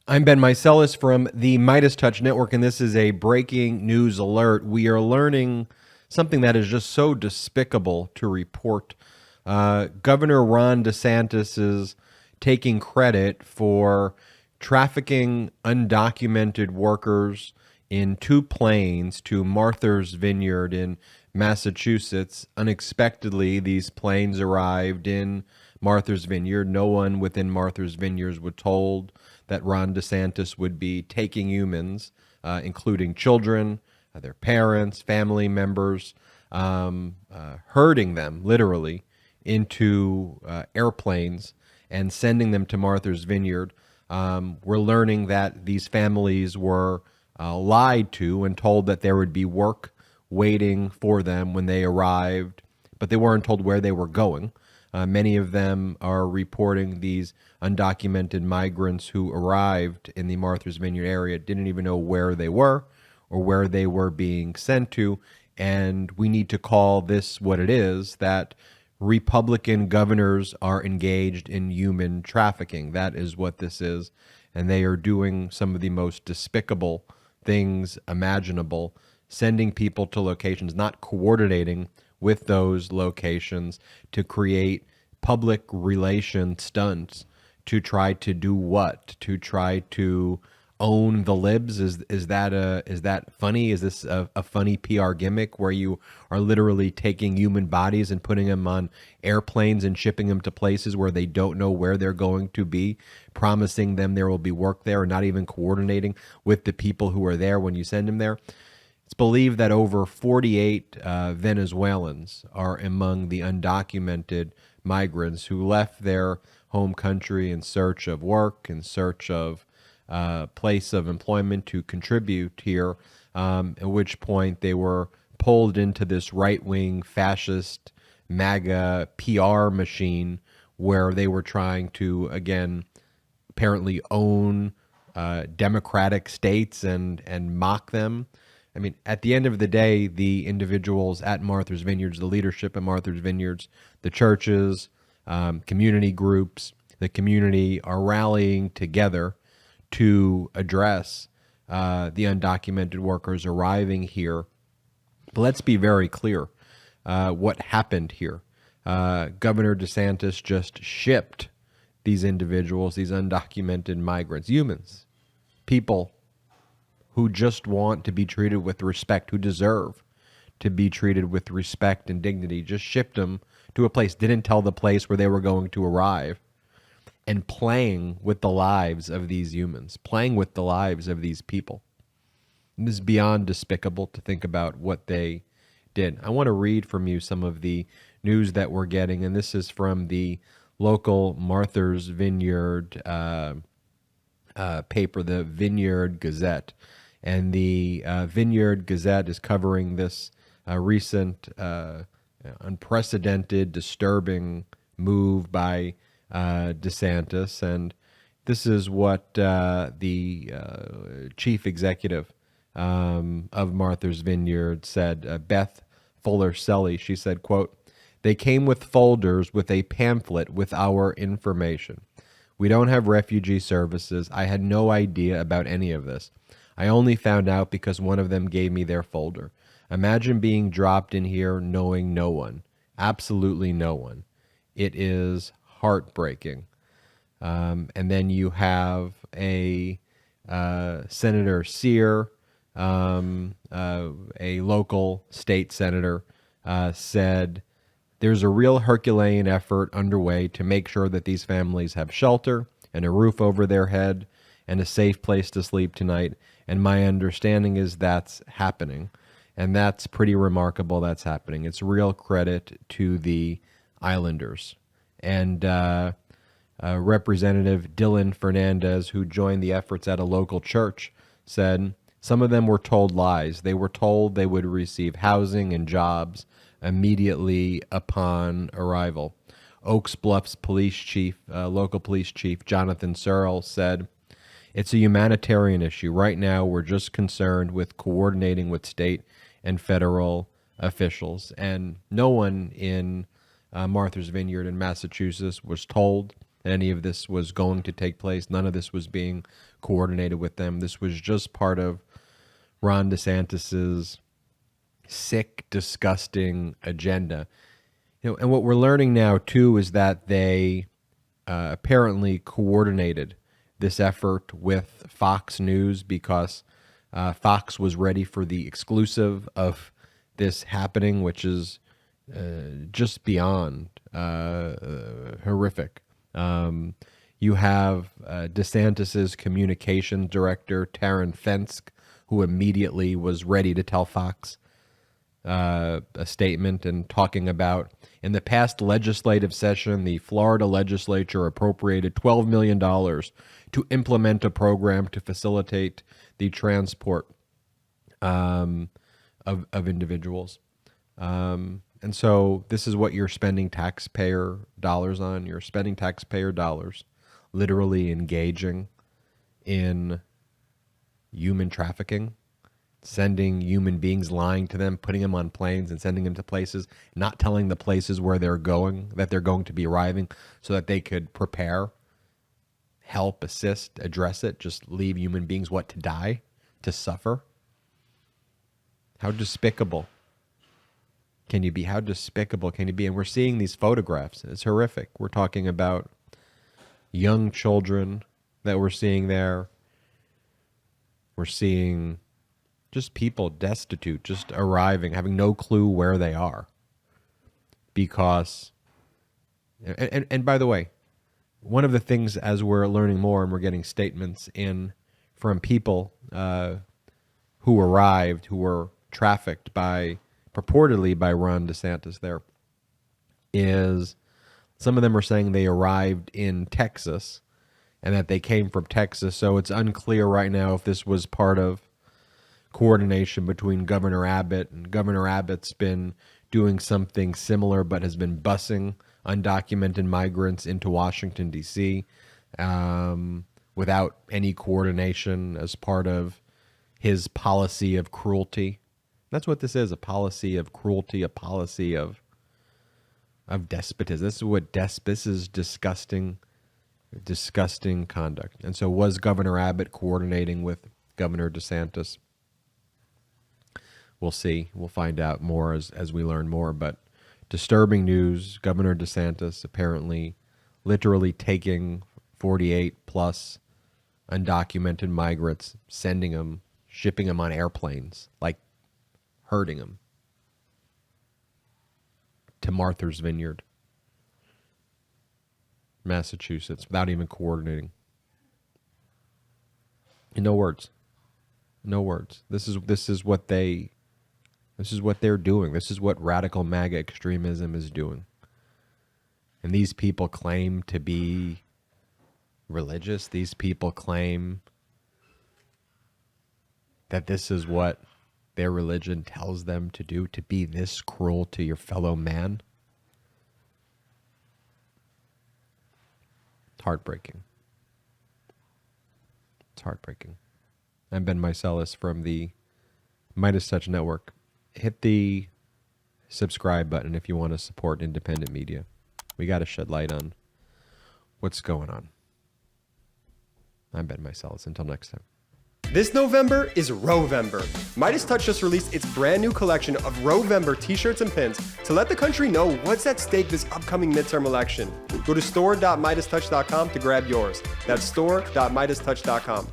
I'm Ben Meiselas from the MeidasTouch Network, and this is a breaking news alert. We are learning something that is just so despicable to report. Governor Ron DeSantis is taking credit for trafficking undocumented workers in two planes to Martha's Vineyard in Massachusetts. Unexpectedly, these planes arrived in Martha's Vineyard. No one within Martha's Vineyards was told that Ron DeSantis would be taking humans, including children, their parents, family members, herding them literally into airplanes and sending them to Martha's Vineyard. We're learning that these families were lied to and told that there would be work waiting for them when they arrived, but they weren't told where they were going. Many of them are reporting these undocumented migrants who arrived in the Martha's Vineyard area didn't even know where they were or where they were being sent to. And we need to call this what it is, that Republican governors are engaged in human trafficking. That is what this is. And they are doing some of the most despicable things imaginable, sending people to locations, not coordinating with those locations to create public relation stunts to try to do what? To try to own the libs? Is that funny? Is this a funny PR gimmick where you are literally taking human bodies and putting them on airplanes and shipping them to places where they don't know where they're going to be, promising them there will be work there, and not even coordinating with the people who are there when you send them there? It's believed that over 48 Venezuelans are among the undocumented migrants who left their home country in search of work, in search of place of employment to contribute here, at which point they were pulled into this right-wing fascist MAGA PR machine where they were trying to, again, apparently own democratic states and mock them. I mean, at the end of the day, the individuals at Martha's Vineyards, the leadership at Martha's Vineyards, the churches, community groups, the community are rallying together to address the undocumented workers arriving here. But let's be very clear what happened here. Governor DeSantis just shipped these individuals, these undocumented migrants, humans, people who just want to be treated with respect, who deserve to be treated with respect and dignity, just shipped them to a place, didn't tell the place where they were going to arrive, and playing with the lives of these humans, playing with the lives of these people. And this is beyond despicable to think about what they did. I want to read from you some of the news that we're getting, and this is from the local Martha's Vineyard paper, the Vineyard Gazette. And the Vineyard Gazette is covering this recent, unprecedented, disturbing move by DeSantis. And this is what the chief executive of Martha's Vineyard said, Beth Fuller-Selly. She said, quote, "They came with folders with a pamphlet with our information. We don't have refugee services. I had no idea about any of this. I only found out because one of them gave me their folder. Imagine being dropped in here knowing no one. Absolutely no one. It is heartbreaking." And then you have a Senator Sear, a local state senator, said, "There's a real Herculean effort underway to make sure that these families have shelter and a roof over their head and a safe place to sleep tonight. And my understanding is that's happening." And that's pretty remarkable that's happening. It's real credit to the Islanders. And Representative Dylan Fernandez, who joined the efforts at a local church, said some of them were told lies. They were told they would receive housing and jobs immediately upon arrival. Oaks Bluffs police chief, local police chief Jonathan Searle said, "It's a humanitarian issue. Right now, we're just concerned with coordinating with state and federal officials." And no one in Martha's Vineyard in Massachusetts was told any of this was going to take place. None of this was being coordinated with them. This was just part of Ron DeSantis's sick, disgusting agenda. And what we're learning now too is that they apparently coordinated this effort with Fox News because Fox was ready for the exclusive of this happening, which is just beyond horrific. You have DeSantis's communications director, Taryn Fensk, who immediately was ready to tell Fox a statement and talking about, in the past legislative session, the Florida legislature appropriated $12 million to implement a program to facilitate the transport of individuals. And so this is what you're spending taxpayer dollars on. You're spending taxpayer dollars literally engaging in human trafficking, sending human beings, lying to them, putting them on planes and sending them to places, not telling the places where they're going, that they're going to be arriving, so that they could prepare, help, assist, address it, just leave human beings, to die, to suffer. How despicable can you be? How despicable can you be? And we're seeing these photographs. It's horrific. We're talking about young children that we're seeing there. We're seeing just people destitute, just arriving, having no clue where they are. Because, and by the way, one of the things as we're learning more and we're getting statements in from people who arrived, who were trafficked purportedly by Ron DeSantis there, is some of them are saying they arrived in Texas and that they came from Texas. So it's unclear right now if this was part of coordination between Governor Abbott, and Governor Abbott's been doing something similar but has been busing undocumented migrants into Washington, D.C. Without any coordination as part of his policy of cruelty. That's what this is, a policy of cruelty, a policy of despotism. This is disgusting conduct. And so was Governor Abbott coordinating with Governor DeSantis? We'll see. We'll find out more as we learn more. But disturbing news, Governor DeSantis apparently literally taking 48 plus undocumented migrants, sending them, shipping them on airplanes, like herding them to Martha's Vineyard, Massachusetts, without even coordinating. And no words. This is what they're doing. This is what radical MAGA extremism is doing. And these people claim to be religious. These people claim that this is what their religion tells them to do, to be this cruel to your fellow man. It's heartbreaking. It's heartbreaking. I'm Ben Meiselas from the MeidasTouch Network. Hit the subscribe button if you want to support independent media. We got to shed light on what's going on. I'm Ben Meiselas. Until next time. This November is Rowvember. MeidasTouch just released its brand new collection of Rowvember t-shirts and pins to let the country know what's at stake this upcoming midterm election. Go to store.miidastouch.com to grab yours. That's store.miidastouch.com.